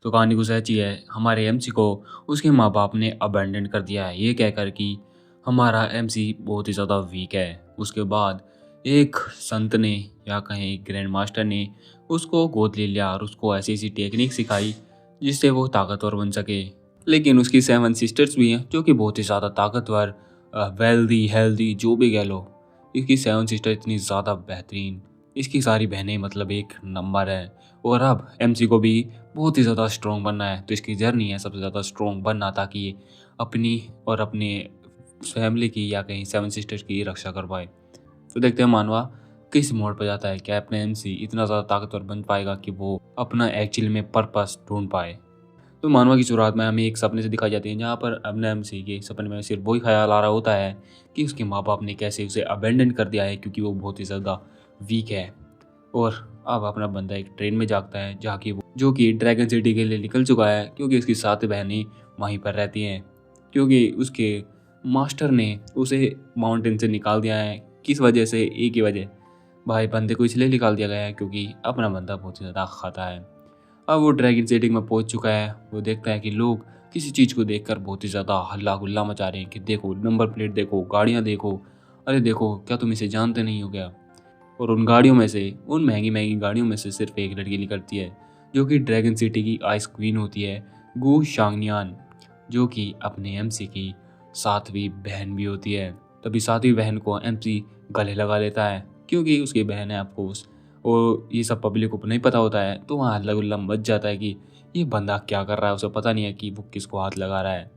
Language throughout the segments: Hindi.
तो कहानी कुछ ऐसी है, हमारे एमसी को उसके माँ बाप ने अबैंडन कर दिया है, ये कहकर कि हमारा एमसी बहुत ही ज़्यादा वीक है। उसके बाद एक संत ने या कहें एक ग्रैंड मास्टर ने उसको गोद ले लिया और उसको ऐसी ऐसी टेक्निक सिखाई जिससे वो ताकतवर बन सके। लेकिन उसकी 7 सिस्टर्स भी हैं जो कि बहुत ही ज़्यादा ताकतवर, वेल्दी हेल्दी जो भी कह लो। इसकी 7 सिस्टर इतनी ज़्यादा बेहतरीन, इसकी सारी बहनें मतलब एक नंबर है। और अब एमसी को भी बहुत ही ज़्यादा स्ट्रॉन्ग बनना है, तो इसकी जर्नी है सबसे ज़्यादा स्ट्रॉन्ग बनना, ताकि ये अपनी और अपने फैमिली की या कहीं 7 सिस्टर्स की रक्षा कर पाए। तो देखते हैं मानवा किस मोड़ पर जाता है, क्या अपने एमसी इतना ज़्यादा ताकतवर बन पाएगा कि वो अपना एक्चुअली में पर्पस ढूंढ पाए। तो मानवा की शुरुआत में हमें एक सपने से दिखाई जाती है, जहाँ पर अपने एमसी के सपने में सिर्फ वही ख्याल आ रहा होता है कि उसके माँ बाप ने कैसे उसे अबेंडन कर दिया है क्योंकि वो बहुत ही ज़्यादा वीक है। और अब अपना बंदा एक ट्रेन में जागता है जहाँ की वो जो कि ड्रैगन सिटी के लिए निकल चुका है, क्योंकि उसकी 7 बहनें वहीं पर रहती हैं, क्योंकि उसके मास्टर ने उसे माउंटेन से निकाल दिया है। किस वजह से? एक ही वजह, भाई बंदे को इसलिए निकाल दिया गया है क्योंकि अपना बंदा बहुत ही ज़्यादा खाता है। अब वो ड्रैगन सिटी में पहुंच चुका है। वो देखता है कि लोग किसी चीज़ को देखकर बहुत ही ज़्यादा हल्ला गुल्ला मचा रहे हैं कि देखो नंबर प्लेट देखो, गाड़ियाँ देखो, अरे देखो क्या तुम इसे जानते नहीं हो क्या। और उन गाड़ियों में से, उन महंगी महंगी गाड़ियों में से सिर्फ एक लड़की निकलती है जो कि ड्रैगन सिटी की आइस क्वीन होती है, गू शांगनियान, जो कि अपने एमसी की 7वीं बहन भी होती है। तभी 7वीं बहन को एमसी गले लगा लेता है क्योंकि उसकी बहन है अफकोर्स। और ये सब पब्लिक को नहीं पता होता है, तो वहाँ हल्ला गुल्ला मच जाता है कि ये बंदा क्या कर रहा है, उसे पता नहीं है कि वो किसको हाथ लगा रहा है।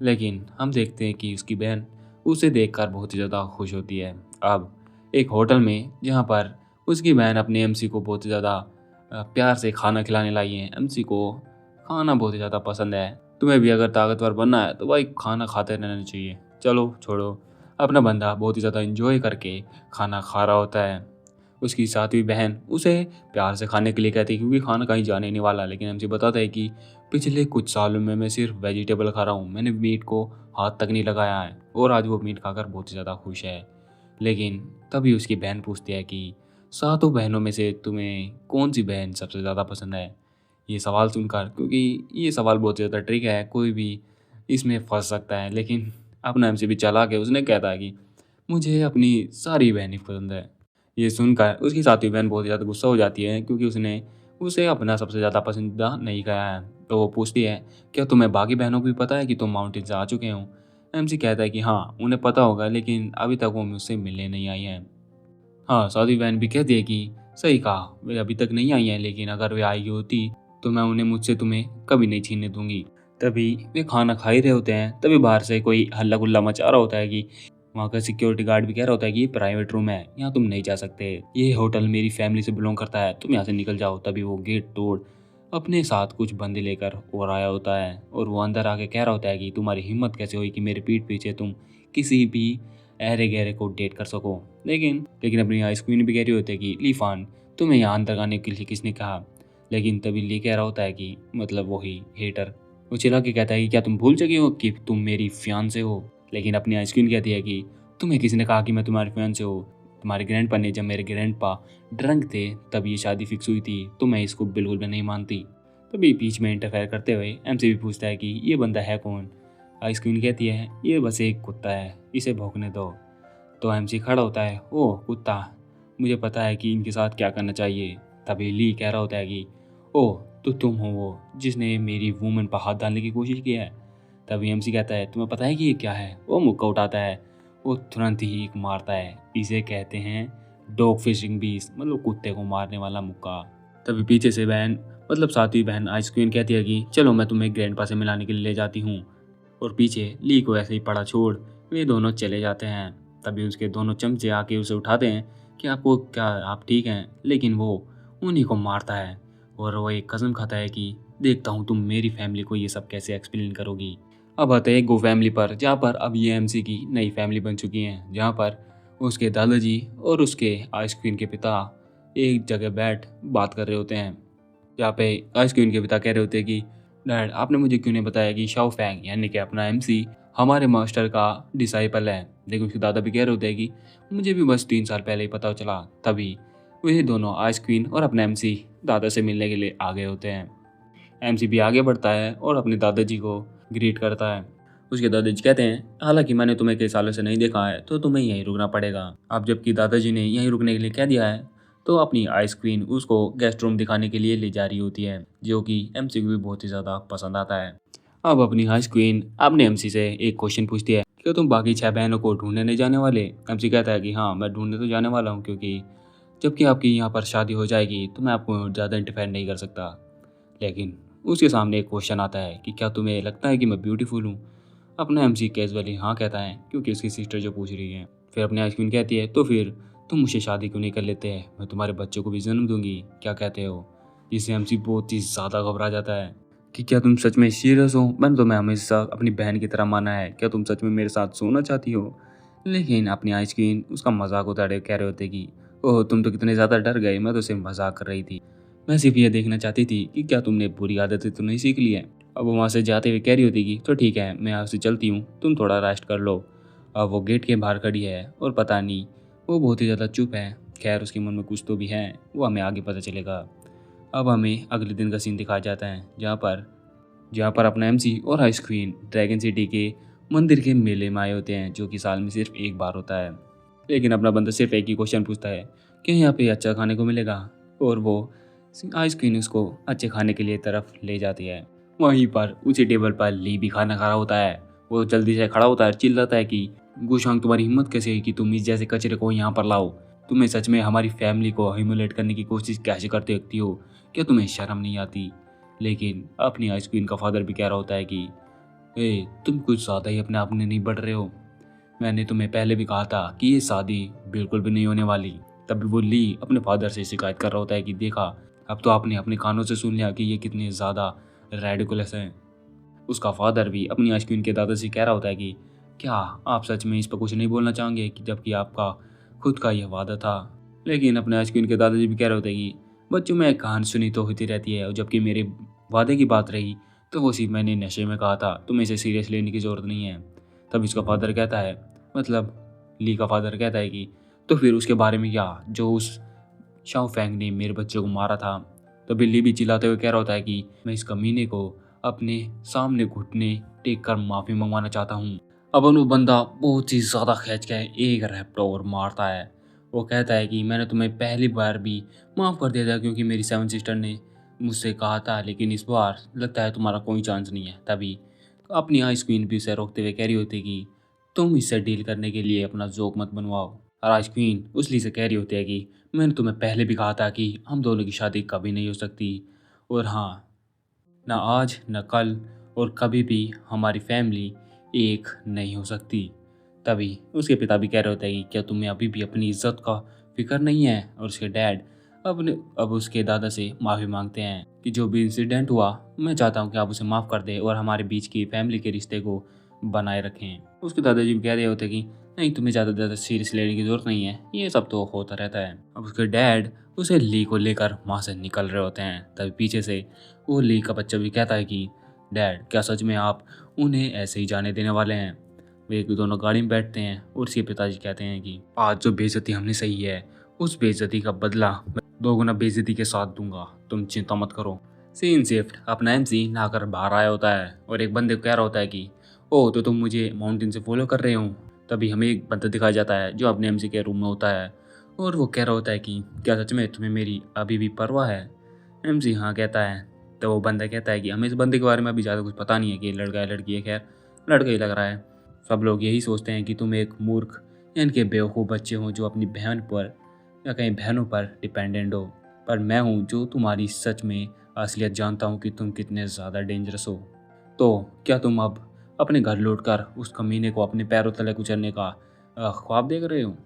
लेकिन हम देखते हैं कि उसकी बहन उसे देखकर बहुत ही ज़्यादा खुश होती है। अब एक होटल में, जहाँ पर उसकी बहन अपने एमसी को बहुत ही ज़्यादा प्यार से खाना खिलाने लाई है। एमसी को खाना बहुत ही ज़्यादा पसंद है। तुम्हें भी अगर ताकतवर बनना है तो भाई खाना खाते रहना चाहिए। चलो छोड़ो, अपना बंदा बहुत ही ज़्यादा इंजॉय करके खाना खा रहा होता है। उसकी 7वीं बहन उसे प्यार से खाने के लिए कहती है क्योंकि खाना कहीं जाने नहीं वाला। लेकिन एमसी बताता है कि पिछले कुछ सालों में मैं सिर्फ वेजिटेबल खा रहा हूँ, मैंने मीट को हाथ तक नहीं लगाया है। और आज वो मीट खाकर बहुत ही ज़्यादा खुश है। लेकिन तभी उसकी बहन पूछती है कि 7 बहनों में से तुम्हें कौन सी बहन सबसे ज़्यादा पसंद है। ये सवाल सुनकर, क्योंकि ये सवाल बहुत ज़्यादा ट्रिक है, कोई भी इसमें फंस सकता है, लेकिन अपना एमसी भी चालाक है। उसने कहता है कि मुझे अपनी सारी बहनें पसंद है। ये सुनकर उसकी 7वीं बहन बहुत ज़्यादा गुस्सा हो जाती है क्योंकि उसने उसे अपना सबसे ज़्यादा पसंदीदा नहीं कहा है। तो वो पूछती है, क्या तुम्हें बाकी बहनों को भी पता है कि तुम माउंटेन से आ चुके हो? एमसी कहता है कि हाँ उन्हें पता होगा, लेकिन अभी तक वो मुझसे मिलने नहीं आई हैं। हाँ, 7वीं बहन भी कहती है कि सही कहा, वे अभी तक नहीं आई हैं, लेकिन अगर वे आई होती तो मैं उन्हें मुझसे तुम्हें कभी नहीं छीनने दूंगी। तभी वे खाना खा ही रहे होते हैं, तभी बाहर से कोई हल्ला गुल्ला मचा रहा होता है कि वहाँ का सिक्योरिटी गार्ड भी कह रहा होता है कि ये प्राइवेट रूम है, यहाँ तुम नहीं जा सकते, ये होटल मेरी फैमिली से बिलोंग करता है, तुम यहाँ से निकल जाओ। तभी वो गेट तोड़ अपने साथ कुछ बंदे लेकर और आया होता है, और वो अंदर आके कह रहा होता है कि तुम्हारी हिम्मत कैसे हुई कि मेरे पीठ पीछे तुम किसी भी अहरे गहरे को डेट कर सको। लेकिन अपनी आइस क्वीन भी कह रही होती है कि लीफान, तुम्हें यहाँ अंदर आने के लिए किसने कहा। लेकिन तभी ली कह रहा होता है कि मतलब वही हेटर, वो चिल्ला के कहता है कि क्या तुम भूल चुकी हो कि तुम मेरी फियांसे हो। लेकिन अपनी आइस क्वीन कहती है कि तुम्हें किसने कहा कि मैं तुम्हारी फियांसे हो। तुम्हारे ग्रैंडपा ने, जब मेरे ग्रैंडपा ड्रंक थे तब ये शादी फिक्स हुई थी, तो मैं इसको बिल्कुल भी नहीं मानती। तभी बीच में इंटरफेयर करते हुए एमसी भी पूछता है कि ये बंदा है कौन। आइस क्वीन कहती है ये बस एक कुत्ता है, इसे भौंकने दो। तो एमसी खड़ा होता है, ओह कुत्ता, मुझे पता है कि इनके साथ क्या करना चाहिए। तभी ली कह रहा होता है कि ओह तो तुम हो वो जिसने मेरी वूमन पर हाथ डालने की कोशिश की है। तभी एमसी कहता है तुम्हें पता है कि ये क्या है। वो मुक्का उठाता है, वो तुरंत ही एक मारता है। इसे कहते हैं डॉग फिशिंग बीस, मतलब कुत्ते को मारने वाला मुक्का। तभी पीछे से बहन, मतलब 7वीं बहन आइस क्वीन कहती है कि चलो मैं तुम्हें ग्रैंडपा से मिलाने के लिए ले जाती हूँ। और पीछे ली को ऐसे ही पड़ा छोड़ वे दोनों चले जाते हैं। तभी उसके दोनों चमचे आके उसे उठाते हैं कि आपको क्या, आप ठीक हैं। लेकिन वो उन्हीं को मारता है और वो एक कसम खाता है कि देखता हूँ तुम मेरी फैमिली को ये सब कैसे एक्सप्लेन करोगी। अब आते हैं गो फैमिली पर, जहाँ पर अब ये एमसी की नई फैमिली बन चुकी हैं, जहाँ पर उसके दादाजी और उसके आइस क्वीन के पिता एक जगह बैठ बात कर रहे होते हैं। जहाँ पे आइस क्वीन के पिता कह रहे होते हैं कि डैड आपने मुझे क्यों नहीं बताया कि शाओ फैंग यानी कि अपना एमसी हमारे मास्टर का डिसाइपल है। लेकिन उसके दादा भी कह रहे होते हैं कि मुझे भी बस 3 साल पहले ही पता चला। तभी वही दोनों आइस क्वीन और अपना एमसी दादा से मिलने के लिए आ गए होते हैं। एमसी भी आगे बढ़ता है और अपने दादाजी को ग्रीट करता है। उसके दादाजी कहते हैं, हालांकि मैंने तुम्हें कई सालों से नहीं देखा है तो तुम्हें यहीं रुकना पड़ेगा। अब जबकि दादाजी ने यहीं रुकने के लिए कह दिया है तो अपनी आइस क्वीन उसको गेस्ट रूम दिखाने के लिए ले जा रही होती है, जो कि एमसी को भी बहुत ही ज़्यादा पसंद आता है। अब अपनी आइस क्वीन अपने एमसी से एक क्वेश्चन पूछती है, क्या तुम बाकी 6 बहनों को ढूंढने नहीं जाने वाले? एमसी कहता है कि हाँ, मैं ढूंढने तो जाने वाला हूँ, क्योंकि जबकि आपकी यहाँ पर शादी हो जाएगी तो मैं आपको ज़्यादा इंटरफेयर नहीं कर सकता। लेकिन उसके सामने एक क्वेश्चन आता है कि क्या तुम्हें लगता है कि मैं ब्यूटीफुल हूँ? अपना एमसी कैजुअली हाँ कहता है, क्योंकि उसकी सिस्टर जो पूछ रही है। फिर अपनी आइस क्वीन कहती है, तो फिर तुम मुझसे शादी क्यों नहीं कर लेते हैं? मैं तुम्हारे बच्चों को भी जन्म दूंगी, क्या कहते हो? जिससे एमसी बहुत ही ज़्यादा घबरा जाता है कि क्या तुम सच में सीरियस हो? मैंने तुम्हें हमेशा अपनी बहन की तरह माना है, क्या तुम सच में मेरे साथ सोना चाहती हो? लेकिन अपनी आइस क्वीन उसका मजाक उतारे कह रहे होते कि ओह, तुम तो कितने ज़्यादा डर गए, मैं तो सिर्फ मजाक कर रही थी। मैं सिर्फ ये देखना चाहती थी कि क्या तुमने बुरी आदतें तो नहीं सीख ली है। अब वो वहाँ से जाते हुए कह रही होती कि तो ठीक है, मैं यहाँ से चलती हूँ, तुम थोड़ा रेस्ट कर लो। अब वो गेट के बाहर खड़ी है और पता नहीं वो बहुत ही ज़्यादा चुप है। खैर, उसके मन में कुछ तो भी है, वो हमें आगे पता चलेगा। अब हमें अगले दिन का सीन दिखाया जाता है, जहाँ पर अपना एमसी और आइस क्वीन ड्रैगन सिटी के मंदिर के मेले में आए होते हैं, जो कि साल में सिर्फ एक बार होता है। लेकिन अपना बंदा सिर्फ एक ही क्वेश्चन पूछता है कि यहाँ पे अच्छा खाने को मिलेगा, और वो आइस क्वीन उसको अच्छे खाने के लिए तरफ ले जाती है। वहीं पर उसी टेबल पर ली भी खाना खा रहा होता है। वो जल्दी से खड़ा होता है, चिल्लाता है कि गुशांग, तुम्हारी हिम्मत कैसे है कि तुम इस जैसे कचरे को यहाँ पर लाओ? तुम्हें सच में हमारी फैमिली को ह्यूमिलेट करने की कोशिश कैसे करते रखती हो? क्या तुम्हें शर्म नहीं आती? लेकिन अपनी आइस क्वीन का फादर भी कह रहा होता है कि तुम कुछ ज़्यादा ही अपने आप में नहीं बढ़ रहे हो। मैंने तुम्हें पहले भी कहा था कि ये शादी बिल्कुल भी नहीं होने वाली। तभी वो ली अपने फादर से शिकायत कर रहा होता है कि देखा, अब तो आपने अपने कानों से सुन लिया कि ये कितने ज़्यादा रेडिकुलस हैं। उसका फादर भी अपनी आइस क्वीन के दादा से कह रहा होता है कि क्या आप सच में इस पर कुछ नहीं बोलना चाहेंगे, कि जबकि आपका खुद का यह वादा था। लेकिन अपने आइस क्वीन के दादाजी भी कह रहे होते हैं कि बच्चों में कहानी सुनी तो होती रहती है, और जबकि मेरे वादे की बात रही तो वो सिर्फ मैंने नशे में कहा था, तुम्हें इसे सीरियस लेने की ज़रूरत नहीं है। तब इसका फादर कहता है, मतलब ली का फादर कहता है कि तो फिर उसके बारे में क्या, जो उस शाओ फैंग ने मेरे बच्चे को मारा था। तभी ली भी चिल्लाते हुए कह रहा होता है कि मैं इस कमीने को अपने सामने घुटने टेक कर माफ़ी मंगवाना चाहता हूँ। अब वो बंदा बहुत ही ज़्यादा खींच के एक रैप्टो और मारता है। वो कहता है कि मैंने तुम्हें पहली बार भी माफ़ कर दिया था, क्योंकि मेरी 7 सिस्टर ने मुझसे कहा था, लेकिन इस बार लगता है तुम्हारा कोई चांस नहीं है। तभी अपनी आइस क्वीन भी उसे रोकते हुए कह रही होती है कि तुम इससे डील करने के लिए अपना जोक मत बनवाओ। और आइस क्वीन उसली से कह रही होती है कि मैंने तुम्हें पहले भी कहा था कि हम दोनों की शादी कभी नहीं हो सकती, और हाँ, ना आज न कल और कभी भी हमारी फैमिली एक नहीं हो सकती। तभी उसके पिता भी कह रहे होते हैं कि क्या तुम्हें अभी भी अपनी इज्जत का फिक्र नहीं है? और उसके डैड अब उसके दादा से माफ़ी मांगते हैं कि जो भी इंसिडेंट हुआ, मैं चाहता हूँ कि आप उसे माफ़ कर दें और हमारे बीच की फैमिली के रिश्ते को बनाए रखें। उसके दादाजी भी कह रहे होते कि नहीं, तुम्हें ज़्यादा सीरियस लेने की ज़रूरत नहीं है, ये सब तो होता रहता है। अब उसके डैड उसे ली को लेकर वहाँ से निकल रहे होते हैं। तभी पीछे से वो ली का बच्चा भी कहता है कि डैड, क्या सच में आप उन्हें ऐसे ही जाने देने वाले हैं? वे दोनों गाड़ी में बैठते हैं और उसके पिताजी कहते हैं कि आज जो बेइज्जती हमने सही है, उस बेइज्जती का बदला मैं 2 गुना बेइज्जती के साथ दूंगा, तुम चिंता मत करो। सीन शिफ्ट, अपना एमसी नहाकर बाहर आया होता है और एक बंदे को कह रहा होता है कि ओह, तो तुम मुझे माउंटेन से फॉलो कर रहे हो। तभी हमें एक बंदा दिखाया जाता है जो अपने एमसी के रूम में होता है, और वो कह रहा होता है कि क्या सच में तुम्हें मेरी अभी भी परवाह है? एमसी हाँ कहता है। तो वो बंदा कहता है कि हमें इस बंदे के बारे में अभी ज़्यादा कुछ पता नहीं है कि लड़का है लड़की है। खैर, लड़का ही लग रहा है। सब लोग यही सोचते हैं कि तुम एक मूर्ख इनके बेवकूफ़ बच्चे हो जो अपनी बहन पर या कहीं बहनों पर डिपेंडेंट हो, पर मैं हूँ जो तुम्हारी सच में असलियत जानता हूँ कि तुम कितने ज़्यादा डेंजरस हो। तो क्या तुम अब अपने घर लौटकर उस कमीने को अपने पैरों तले कुचलने का ख्वाब देख रहे हो?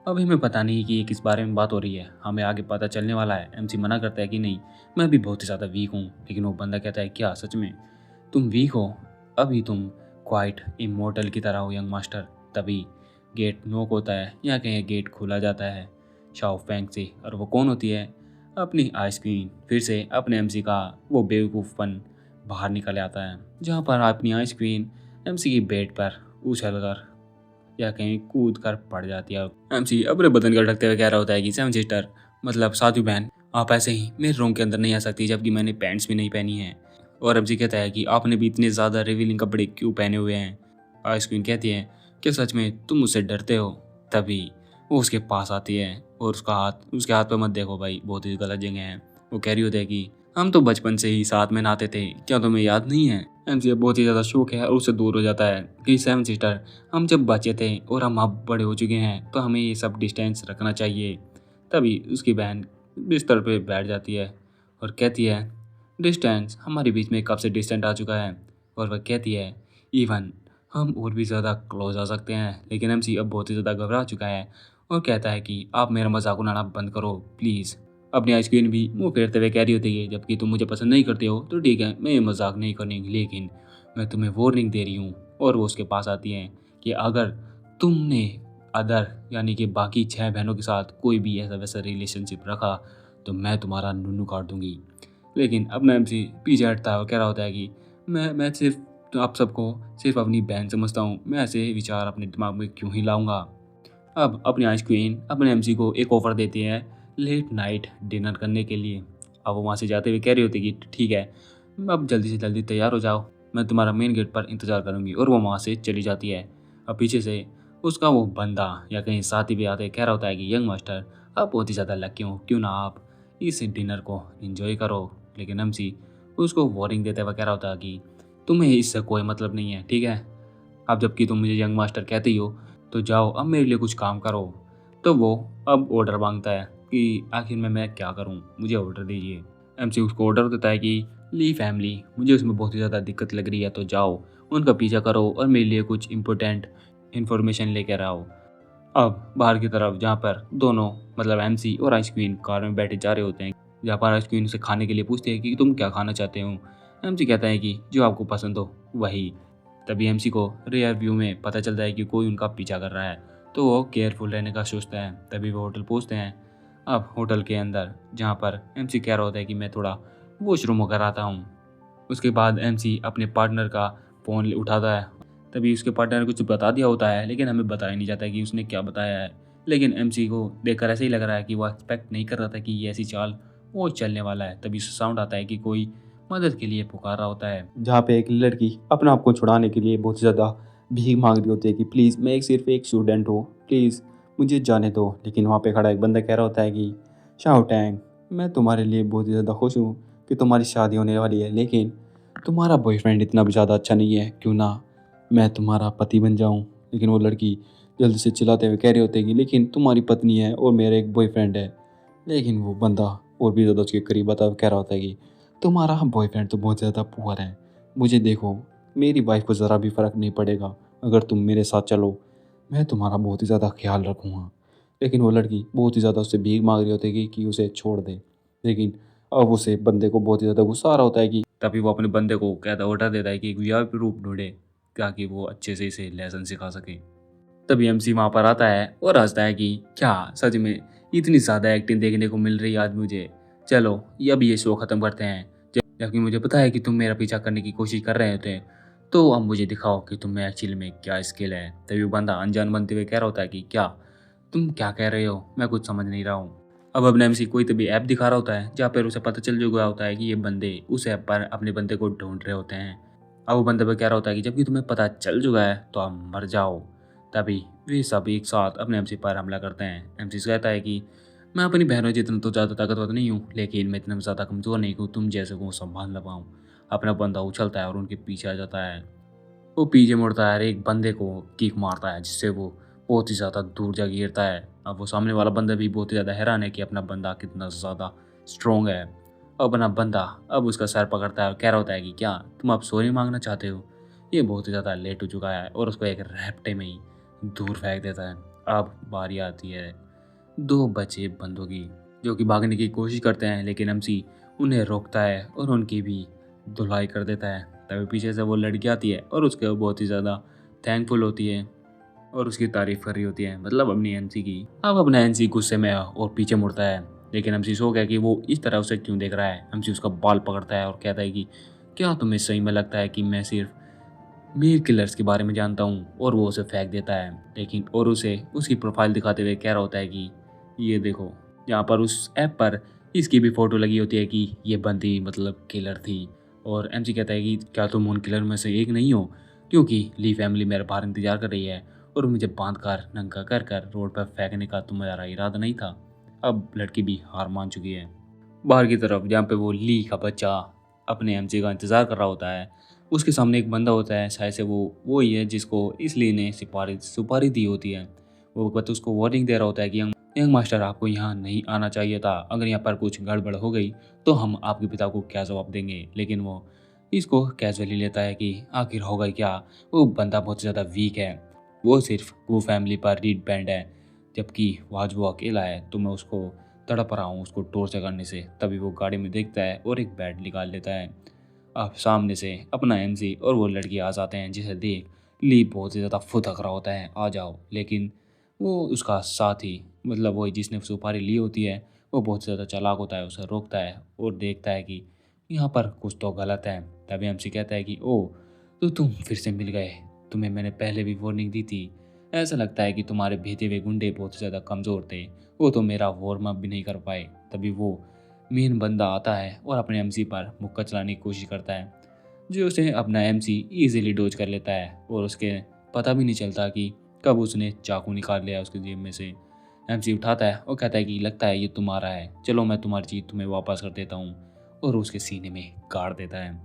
अभी हमें पता नहीं कि ये किस बारे में बात हो रही है, हमें आगे पता चलने वाला है। एमसी मना करता है कि नहीं, मैं भी बहुत ही ज़्यादा वीक हूँ। लेकिन वो बंदा कहता है क्या सच में तुम वीक हो? अभी तुम क्वाइट इमोर्टल की तरह हो यंग मास्टर। तभी गेट नॉक होता है, या कहीं गेट खोला जाता है शाओ फैंग से, और वो कौन होती है? अपनी आइस क्वीन फिर से अपने एमसी का वो बेवकूफ़पन बाहर निकल आता है, जहाँ पर अपनी आइस क्वीन एमसी की बेड पर उछल कर या कहीं कूद कर पड़ जाती है। एमसी अपने बदन को ढकते हुए कह रहा होता है कि 7 सिस्टर, मतलब साधु बहन, आप ऐसे ही मेरे रूम के अंदर नहीं आ सकती, जबकि मैंने पैंट्स भी नहीं पहनी है। और एमसी कहता है कि आपने भी इतने ज़्यादा रिवीलिंग कपड़े क्यों पहने हुए हैं। आइस क्वीन कहती है कि सच में तुम मुझसे डरते हो। तभी वो उसके पास आती है और उसके हाथ पे मत देखो भाई, बहुत ही गलत जगह है। वो कह रही होती है कि हम तो बचपन से ही साथ में नहाते थे, क्या तुम्हें याद नहीं है। एमसी बहुत ही ज़्यादा शौक है और उससे दूर हो जाता है कि सेवन सिस्टर, हम जब बच्चे थे और हम अब बड़े हो चुके हैं तो हमें ये सब डिस्टेंस रखना चाहिए। तभी उसकी बहन बिस्तर पे बैठ जाती है और कहती है डिस्टेंस, हमारे बीच में कब से डिस्टेंस आ चुका है। और वह कहती है इवन हम और भी ज़्यादा क्लोज आ सकते हैं। लेकिन एमसी अब बहुत ही ज़्यादा घबरा चुका है और कहता है कि आप मेरा मजाक उड़ाना बंद करो प्लीज़। अपनी आइसक्रीम भी मुंह फेरते हुए कह रही होती है जबकि तुम मुझे पसंद नहीं करते हो तो ठीक है, मैं ये मजाक नहीं करूँगी, लेकिन मैं तुम्हें वार्निंग दे रही हूँ। और वो उसके पास आती है कि अगर तुमने अदर यानी कि बाकी 6 बहनों के साथ कोई भी ऐसा वैसा रिलेशनशिप रखा तो मैं तुम्हारा नुन्नू काट दूंगी। लेकिन अपना एमसी पीछे हटता है और कह रहा होता है कि मैं सिर्फ तो आप सबको सिर्फ अपनी बहन समझता हूँ, मैं ऐसे विचार अपने दिमाग में क्यों ही लाऊंगा। अब अपनी आइस क्वीन अपने एमसी को एक ऑफर देती है लेट नाइट डिनर करने के लिए। अब वो वहाँ से जाते हुए कह रही होती है कि ठीक है, अब जल्दी से जल्दी तैयार हो जाओ, मैं तुम्हारा मेन गेट पर इंतज़ार करूँगी। और वो वहाँ से चली जाती है। अब पीछे से उसका वो बंदा या कहीं साथी भी आते कह रहा होता है कि यंग मास्टर, आप बहुत ही ज़्यादा लकी हो, क्यों ना आप इस डिनर को एंजॉय करो। लेकिन एमसी उसको वार्निंग देते हुए कह रहा होता है कि तुम्हें इससे कोई मतलब नहीं है, ठीक है। अब जबकि तुम मुझे यंग मास्टर कहते ही हो तो जाओ अब मेरे लिए कुछ काम करो। तो वो अब ऑर्डर मांगता है कि आखिर में मैं क्या करूं, मुझे ऑर्डर दीजिए। एमसी उसको ऑर्डर देता है कि ली फैमिली, मुझे उसमें बहुत ही ज़्यादा दिक्कत लग रही है, तो जाओ उनका पीछा करो और मेरे लिए कुछ इंपॉर्टेंट इन्फॉर्मेशन लेकर आओ। अब बाहर की तरफ जहाँ पर दोनों मतलब एमसी और आइस क्वीन कार में बैठे जा रहे होते हैं, जहाँ पर आइस क्वीन से खाने के लिए पूछते हैं कि तुम क्या खाना चाहते हो। एमसी कहता है कि जो आपको पसंद हो वही। तभी एमसी को रियर व्यू में पता चलता है कि कोई उनका पीछा कर रहा है, तो वो केयरफुल रहने का सोचता है। तभी वो होटल पहुँचते हैं। अब होटल के अंदर जहाँ पर एमसी कह रहा होता है कि मैं थोड़ा वॉशरूम होकर आता हूँ। उसके बाद एमसी अपने पार्टनर का फ़ोन उठाता है। तभी उसके पार्टनर ने कुछ बता दिया होता है लेकिन हमें बताया नहीं जाता है कि उसने क्या बताया है। लेकिन एमसी को देखकर ऐसे ही लग रहा है कि वो एक्सपेक्ट नहीं कर रहा था कि ये ऐसी चाल वो चलने वाला है। तभी उसे साउंड आता है कि कोई मदद के लिए पुकार रहा होता है। जहाँ पे एक लड़की अपने आप को छुड़ाने के लिए बहुत ज़्यादा भीख मांग रही होती है कि प्लीज़ मैं एक सिर्फ एक स्टूडेंट हूँ, प्लीज़ मुझे जाने दो। लेकिन वहाँ पे खड़ा एक बंदा कह रहा होता है कि शाओ टैंग, मैं तुम्हारे लिए बहुत ही ज़्यादा खुश हूँ कि तुम्हारी शादी होने वाली है, लेकिन तुम्हारा बॉयफ्रेंड इतना भी ज़्यादा अच्छा नहीं है, क्यों ना मैं तुम्हारा पति बन जाऊँ। लेकिन वो लड़की जल्दी से चिल्लाते हुए कह रही होती है कि लेकिन तुम्हारी पत्नी है और मेरा एक बॉयफ्रेंड है। लेकिन वो बंदा और भी ज़्यादा उसके करीब आता कह रहा होता है कि तुम्हारा बॉयफ्रेंड तो बहुत ज़्यादा पुअर है, मुझे देखो, मेरी वाइफ को ज़रा भी फ़र्क नहीं पड़ेगा अगर तुम मेरे साथ चलो, मैं तुम्हारा बहुत ही ज़्यादा ख्याल रखूँगा। लेकिन वो लड़की बहुत ही ज़्यादा उससे भीख मांग रही होती है कि उसे छोड़ दे। लेकिन अब उसे बंदे को बहुत ही ज़्यादा गुस्सा आ रहा होता है कि तभी वो अपने बंदे को कहता ऑर्डर देता है कि एक वीआईपी रूम ढूंढे ताकि वो अच्छे से इसे लेसन सिखा सके। तभी एमसी वहाँ पर आता है और हंसता है कि क्या सच में इतनी ज़्यादा एक्टिंग देखने को मिल रही है आज मुझे। चलो ये अब ये शो ख़त्म करते हैं। जबकि मुझे पता है कि तुम मेरा पीछा करने की कोशिश कर रहे होते, तो अब मुझे दिखाओ कि तुम में एक्चुअली में क्या स्किल है। तभी वो बंदा अनजान बनते हुए कह रहा होता है कि क्या तुम क्या कह रहे हो, मैं कुछ समझ नहीं रहा हूँ। अब अपने एमसी कोई तभी ऐप दिखा रहा होता है जहाँ पर उसे पता चल चुका होता है कि ये बंदे उस ऐप पर अपने बंदे को ढूंढ रहे होते हैं। अब वो बंदे पर कह रहा होता है कि जबकि तुम्हें पता चल चुका है तो आप मर जाओ। तभी वे सब एक साथ अपने एमसी पर हमला करते हैं। एमसी कहता है कि मैं अपनी बहनों जितना तो ज़्यादा ताकतवर नहीं हूँ, लेकिन मैं इतना ज़्यादा कमज़ोर नहीं हूँ तुम जैसे को संभाल ना पाऊँ। अपना बंदा उछलता है और उनके पीछे आ जाता है। वो पीछे मुड़ता है और एक बंदे को किक मारता है जिससे वो बहुत ही ज़्यादा दूर जा गिरता है। अब वो सामने वाला बंदा भी बहुत ही ज़्यादा हैरान है कि अपना बंदा कितना ज़्यादा स्ट्रॉन्ग है। अब अपना बंदा अब उसका सर पकड़ता है और कह रहा होता है कि क्या तुम अब सॉरी मांगना चाहते हो। ये बहुत ही ज़्यादा लेट हो चुका है और उसको एक रैप्टे में ही दूर फेंक देता है। अब बारी आती है 2 बचे बंदों की, जो कि भागने की कोशिश करते हैं, लेकिन एमसी उन्हें रोकता है और उनकी भी धुलाई कर देता है। तभी पीछे से वो लड़की आती है और उसके बहुत ही ज़्यादा थैंकफुल होती है और उसकी तारीफ कर रही होती है, मतलब अपनी एमसी की। अब अपना एमसी गुस्से में और पीछे मुड़ता है, लेकिन एमसी सो गया कि वो इस तरह उसे क्यों देख रहा है। एमसी उसका बाल पकड़ता है और कहता है कि क्या तुम्हें सही में लगता है कि मैं सिर्फ मेल किलर्स के बारे में जानता हूँ। और वो उसे फेंक देता है, लेकिन और उसे उसकी प्रोफाइल दिखाते हुए कह रहा होता है कि ये देखो, यहाँ पर उस ऐप पर इसकी भी फ़ोटो लगी होती है कि ये बंदी मतलब किलर थी। और एमसी कहता है कि क्या तुम उन किलर में से एक नहीं हो, क्योंकि ली फैमिली मेरे बाहर इंतजार कर रही है और मुझे बांध कर नंगा कर कर रोड पर फेंकने का तुम्हारा इरादा नहीं था। अब लड़की भी हार मान चुकी है। बाहर की तरफ जहाँ पे वो ली का बच्चा अपने एमसी का इंतज़ार कर रहा होता है, उसके सामने एक बंदा होता है, शायद से वो ही है जिसको इसलिए ने सुपारी सुपारी दी होती है। वो बस उसको वार्निंग दे रहा होता है कि यंग मास्टर आपको यहाँ नहीं आना चाहिए था, अगर यहाँ पर कुछ गड़बड़ हो गई तो हम आपके पिता को क्या जवाब देंगे। लेकिन वो इसको कैजुअली लेता है कि आखिर होगा क्या, वो बंदा बहुत ज़्यादा वीक है, वो सिर्फ वो फैमिली पर रीड बैंड है, जबकि आज वो अकेला है, तो मैं उसको तड़प रहा हूँ उसको टॉर्चर करने से। तभी वो गाड़ी में देखता है और एक बैट निकाल लेता है। अब सामने से अपना एमसी और वो लड़की आ जाते हैं, जिसे देख ली बहुत ही ज़्यादा फुदक रहा होता है, आ जाओ। लेकिन वो उसका साथी, मतलब वही जिसने सुपारी ली होती है, वो बहुत ज़्यादा चालाक होता है, उसे रोकता है और देखता है कि यहाँ पर कुछ तो गलत है। तभी एमसी कहता है कि ओ, तो तुम फिर से मिल गए, तुम्हें मैंने पहले भी वार्निंग दी थी। ऐसा लगता है कि तुम्हारे भेजे हुए गुंडे बहुत ज़्यादा कमज़ोर थे, वो तो मेरा वार्म अप भी नहीं कर पाए। तभी वो मेन बंदा आता है और अपने एमसी पर मुक्का चलाने की कोशिश करता है, जो उसे अपना एमसी इजीली डोज कर लेता है और उसके पता भी नहीं चलता कि कब उसने चाकू निकाल लिया उसके जेब में से। एमसी उठाता है और कहता है कि लगता है ये तुम्हारा है, चलो मैं तुम्हारी चीज़ तुम्हें वापस कर देता हूँ, और उसके सीने में गाड़ देता है।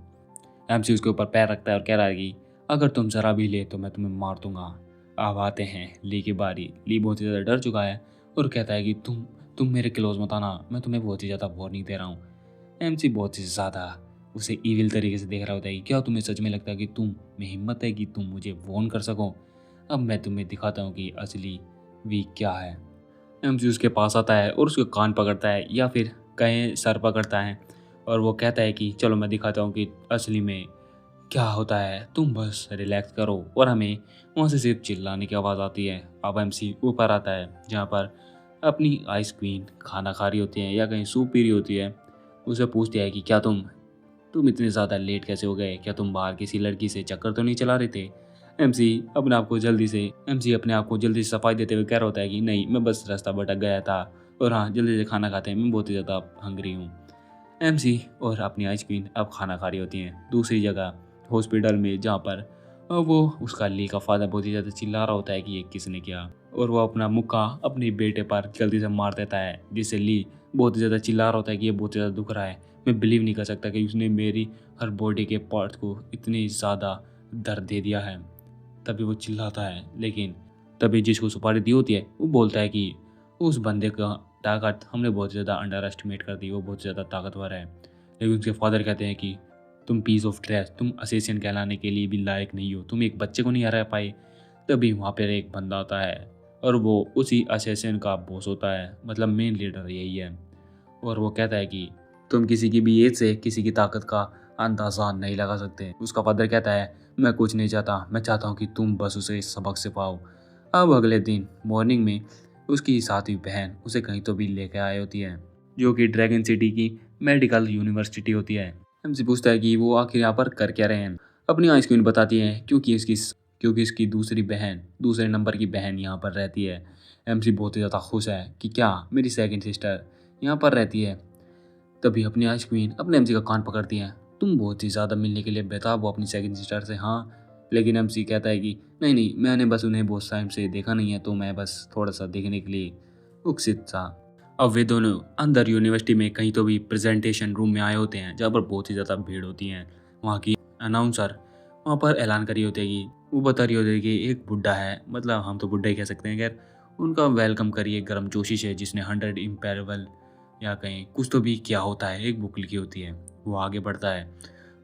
एमसी उसके ऊपर पैर रखता है और कह रहा है कि अगर तुम ज़रा भी ले तो मैं तुम्हें मार दूंगा। अब आते हैं ली की बारी। ली बहुत ही ज़्यादा डर चुका है और कहता है कि तुम मेरे क्लोज मत आना, मैं तुम्हें बहुत ही ज़्यादा वार्निंग दे रहा हूँ। एमसी बहुत ही ज़्यादा उसे ईविल तरीके से देख रहा होता है कि क्या तुम्हें सच में लगता है कि तुम में हिम्मत है कि तुम मुझे वार्न कर सको? अब मैं तुम्हें दिखाता हूँ कि असली वीक क्या है। एमसी उसके पास आता है और उसके कान पकड़ता है, या फिर कहें सर पकड़ता है, और वो कहता है कि चलो मैं दिखाता हूँ कि असली में क्या होता है, तुम बस रिलैक्स करो। और हमें वहाँ से सिर्फ चिल्लाने की आवाज़ आती है। अब एमसी ऊपर आता है, जहाँ पर अपनी आइस क्वीन खाना खा रही होती है या कहीं सूप पी रही होती है। उसे पूछती है कि क्या तुम इतने ज़्यादा लेट कैसे हो गए, क्या तुम बाहर किसी लड़की से चक्कर तो नहीं चला रहे थे? एमसी अपने आप को जल्दी से सफाई देते हुए कह रहा होता है कि नहीं, मैं बस रास्ता भटक गया था, और हाँ, जल्दी से खाना खाते हैं, मैं बहुत ही ज़्यादा हंग्री हूँ। एमसी और अपनी आइस क्वीन अब खाना खा रही होती हैं दूसरी जगह, हॉस्पिटल में, जहाँ पर वो उसका ली का फादर बहुत ही ज़्यादा चिल्ला रहा होता है कि ये किसने किया, और वो अपना मुक्का अपने बेटे पर जल्दी से मार देता है, जिससे ली बहुत ही ज़्यादा चिल्ला रहा होता है कि ये बहुत ही ज़्यादा दुख रहा है, मैं बिलीव नहीं कर सकता कि उसने मेरी हर बॉडी के पार्ट को इतनी ज़्यादा दर्द दे दिया है। तभी वो चिल्लाता है, लेकिन तभी जिसको सुपारी दी होती है वो बोलता है कि उस बंदे का ताकत हमने बहुत ज़्यादा अंडर एस्टिमेट कर दी, वो बहुत ज़्यादा ताकतवर है। लेकिन उसके फादर कहते हैं कि तुम पीस ऑफ ट्रैश, तुम असेसियन कहलाने के लिए भी लायक नहीं हो, तुम एक बच्चे को नहीं हरा पाए। तभी वहाँ पर एक बंदा आता है और वो उसी असेसियन का बॉस होता है, मतलब मेन लीडर यही है। और वो कहता है कि तुम किसी की भी एज से किसी की ताकत का अंदाजा नहीं लगा सकते। उसका फादर कहता है मैं कुछ नहीं चाहता, मैं चाहता हूँ कि तुम बस उसे सबक सिखाओ। अब अगले दिन मॉर्निंग में उसकी सातवीं बहन उसे कहीं तो भी लेकर आई होती है, जो कि ड्रैगन सिटी की मेडिकल यूनिवर्सिटी होती है। हमसे पूछता है कि वो आखिर यहाँ पर कर क्या रहे हैं। अपनी आइस क्वीन बताती है क्योंकि इसकी दूसरे नंबर की बहन यहाँ पर रहती है। एमसी बहुत ही ज़्यादा खुश है कि क्या मेरी सेकंड सिस्टर यहाँ पर रहती है। तभी अपनी आइस क्वीन अपने एमसी का कान पकड़ती है, तुम बहुत ही ज़्यादा मिलने के लिए बेताब हो अपनी सेकंड सिस्टर से, हाँ? लेकिन एमसी कहता है कि नहीं नहीं, मैंने बस उन्हें बहुत टाइम से देखा नहीं है, तो मैं बस थोड़ा सा देखने के लिए उत्सुक था। अब वे दोनों अंदर यूनिवर्सिटी में कहीं तो भी प्रेजेंटेशन रूम में आए होते हैं, जहाँ पर बहुत ही ज़्यादा भीड़ होती है। वहाँ की अनाउंसर वहाँ पर ऐलान करी होती है कि वो बता रही होती है कि एक बुड्ढा है, मतलब हम तो बुड्ढा ही कह सकते हैं, खैर, उनका वेलकम करिए गर्मजोशी से, जिसने 100 इम्पेरेबल या कहीं कुछ तो भी क्या होता है, एक बुक लिखी होती है। वो आगे बढ़ता है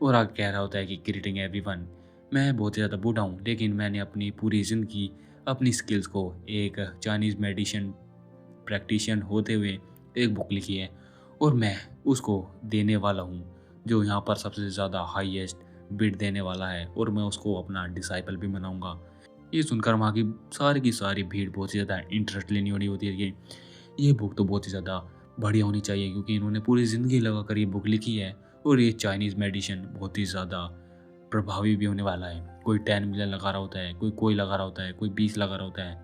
और आगे कह रहा होता है कि ग्रीटिंग एवरीवन, मैं बहुत ज़्यादा बूढ़ा हूँ, लेकिन मैंने अपनी पूरी ज़िंदगी अपनी स्किल्स को एक चाइनीज़ मेडिसिन प्रैक्टिशियन होते हुए एक बुक लिखी है, और मैं उसको देने वाला हूँ, जो यहाँ पर सबसे ज़्यादा हाईएस्ट बिड देने वाला है, और मैं उसको अपना डिसाइपल भी बनाऊँगा। ये सुनकर वहाँ की सारी भीड़ बहुत ही ज़्यादा इंटरेस्ट लेनी होनी होती है कि ये बुक तो बहुत ही ज़्यादा बढ़िया होनी चाहिए, क्योंकि इन्होंने पूरी ज़िंदगी लगा कर ये बुक लिखी है, और ये चाइनीज़ मेडिसिन बहुत ही ज़्यादा प्रभावी भी होने वाला है। कोई 10 मिलियन लगा रहा होता है, कोई लगा रहा होता है, कोई 20 लगा रहा होता है,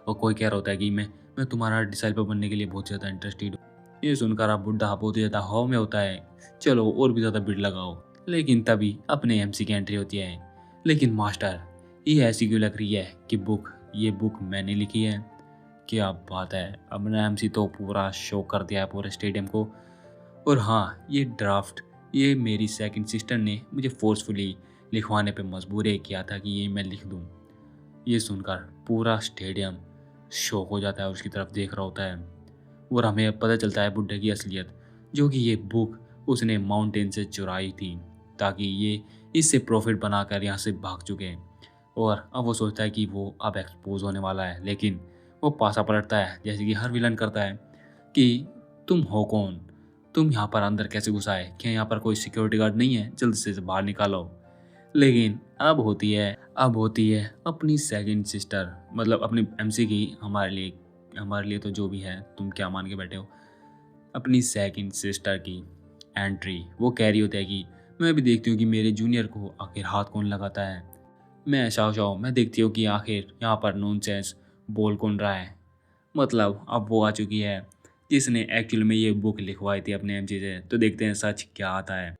और कोई कह रहा होता है कि मैं तुम्हारा डिसाइपल बनने के लिए बहुत ज़्यादा इंटरेस्टेड हूँ। ये सुनकर अब बुढ़ा बहुत ही ज़्यादा हौ में होता है, चलो और भी ज़्यादा भीड़ लगाओ। लेकिन तभी अपने एमसी की एंट्री होती है। लेकिन मास्टर, ये ऐसी क्यों लग रही है कि ये बुक मैंने लिखी है? क्या बात है, अपना एमसी तो पूरा शो कर दिया है पूरे स्टेडियम को। और हाँ, ये ड्राफ्ट ये मेरी सेकंड सिस्टर ने मुझे फोर्सफुली लिखवाने पे मजबूर किया था कि ये मैं लिख दूँ। ये सुनकर पूरा स्टेडियम शॉक हो जाता है और उसकी तरफ देख रहा होता है। और हमें पता चलता है बुड्ढे की असलियत, जो कि ये बुक उसने माउंटेन से चुराई थी ताकि ये इससे प्रॉफिट बनाकर यहाँ से भाग चुके। और अब वो सोचता है कि वो अब एक्सपोज होने वाला है, लेकिन वो पासा पलटता है जैसे कि हर विलन करता है कि तुम हो कौन, तुम यहाँ पर अंदर कैसे घुस आए, क्या यहाँ पर कोई सिक्योरिटी गार्ड नहीं है, जल्द से बाहर निकालो। लेकिन अब होती है अपनी सेकंड सिस्टर, मतलब अपनी एमसी की, हमारे लिए तो जो भी है तुम क्या मान के बैठे हो, अपनी सेकंड सिस्टर की एंट्री। वो कह रही होती है कि मैं भी देखती हूँ कि मेरे जूनियर को आखिर हाथ कौन लगाता है। मैं देखती हूँ कि आखिर यहाँ पर नॉनसेंस बोल कौन रहा है। मतलब अब वो आ चुकी है जिसने एक्चुअल में ये बुक लिखवाई थी अपने एमसी से। तो देखते हैं सच क्या आता है।